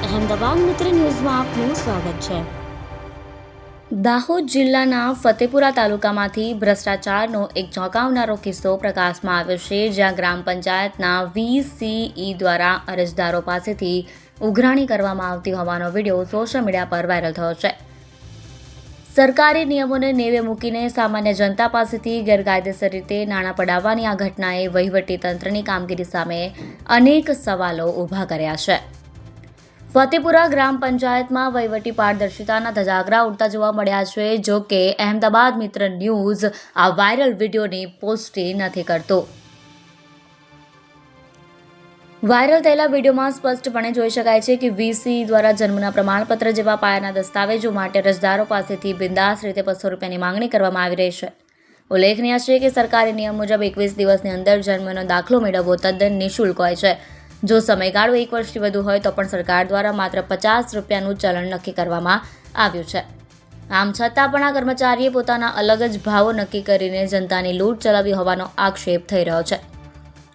અહેમદાબાદ મિત્ર ન્યૂઝમાં આપનું સ્વાગત છે। દાહોદ જિલ્લાના ફતેપુરા તાલુકામાંથી ભ્રષ્ટાચારનો એક ચોંકાવનારો કિસ્સો પ્રકાશમાં આવ્યો છે, જ્યાં ગ્રામ પંચાયતના VCE દ્વારા અરજદારો પાસેથી ઉઘરાણી કરવામાં આવતી હોવાનો વિડીયો સોશિયલ મીડિયા પર વાયરલ થયો છે। સરકારી નિયમોને નેવે મૂકીને સામાન્ય જનતા પાસેથી ગેરકાયદેસર રીતે નાણાં પડાવવાની આ ઘટનાએ વહીવટીતંત્રની કામગીરી સામે અનેક સવાલો ઊભા કર્યા છે। ફતેપુરા ગ્રામ પંચાયતમાં વહીવટી પારદર્શિતાના ધજાગરા ઉડતા જોવા મળ્યા છે। જો કે અહેમદાબાદ મિત્ર ન્યૂઝ આ વાયરલ વિડીયોની પુષ્ટિ નથી કરતો। વાયરલ થયેલા વિડીયોમાં સ્પષ્ટપણે જોઈ શકાય છે કે VCE દ્વારા જન્મના પ્રમાણપત્ર જેવા પાયાના દસ્તાવેજો માટે અરજદારો પાસેથી બિંદાસ રીતે 200 રૂપિયાની માંગણી કરવામાં આવી રહી છે। ઉલ્લેખનીય છે કે સરકારી નિયમ મુજબ 21 દિવસની અંદર જન્મનો દાખલો મેળવવો તદ્દન નિઃશુલ્ક હોય છે। જો સમયગાળો 1 વર્ષથી વધુ હોય તો પણ સરકાર દ્વારા માત્ર 50 રૂપિયાનું ચલણ નક્કી કરવામાં આવ્યું છે। આમ છતાં પણ આ કર્મચારીએ પોતાના અલગ જ ભાવો નક્કી કરીને જનતાની લૂંટ ચલાવી હોવાનો આક્ષેપ થઈ રહ્યો છે।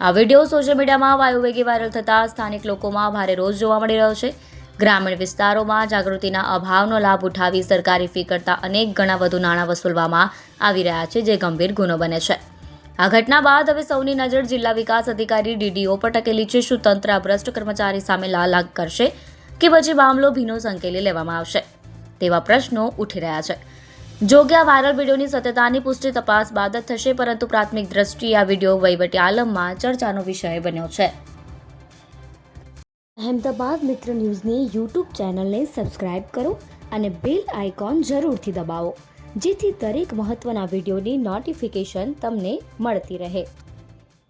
આ વિડીયો સોશિયલ મીડિયામાં વાયુવેગે વાયરલ થતાં સ્થાનિક લોકોમાં ભારે રોષ જોવા મળી રહ્યો છે। ગ્રામીણ વિસ્તારોમાં જાગૃતિના અભાવનો લાભ ઉઠાવી સરકારી ફી કરતાં અનેક ગણા વધુ નાણાં વસૂલવામાં આવી રહ્યા છે, જે ગંભીર ગુનો બને છે। આ ઘટના બાદ હવે સૌની નજર જિલ્લા વિકાસ અધિકારી DDO પર ટકેલી છે। શું તંત્ર આ ભ્રષ્ટ કર્મચારી સામે લાલ આંખ કરશે કે પછી મામલો ભીનો સંકેલી લેવામાં આવશે, તેવા પ્રશ્નો ઉઠી રહ્યા છે। જો કે આ વાયરલ વિડીયોની સત્યતાની પુષ્ટિ તપાસ બાદ જ થશે, પરંતુ પ્રાથમિક દ્રષ્ટિએ આ વિડીયો વહીવટી આલમમાં ચર્ચાનો વિષય બન્યો છે। અહેમદાબાદ મિત્ર ન્યૂઝની YouTube ચેનલને સબસ્ક્રાઇબ કરો અને બેલ આઇકોન જરૂરથી દબાવો, જેથી દરેક મહત્વના વિડીયોની નોટિફિકેશન તમને મળતી રહે।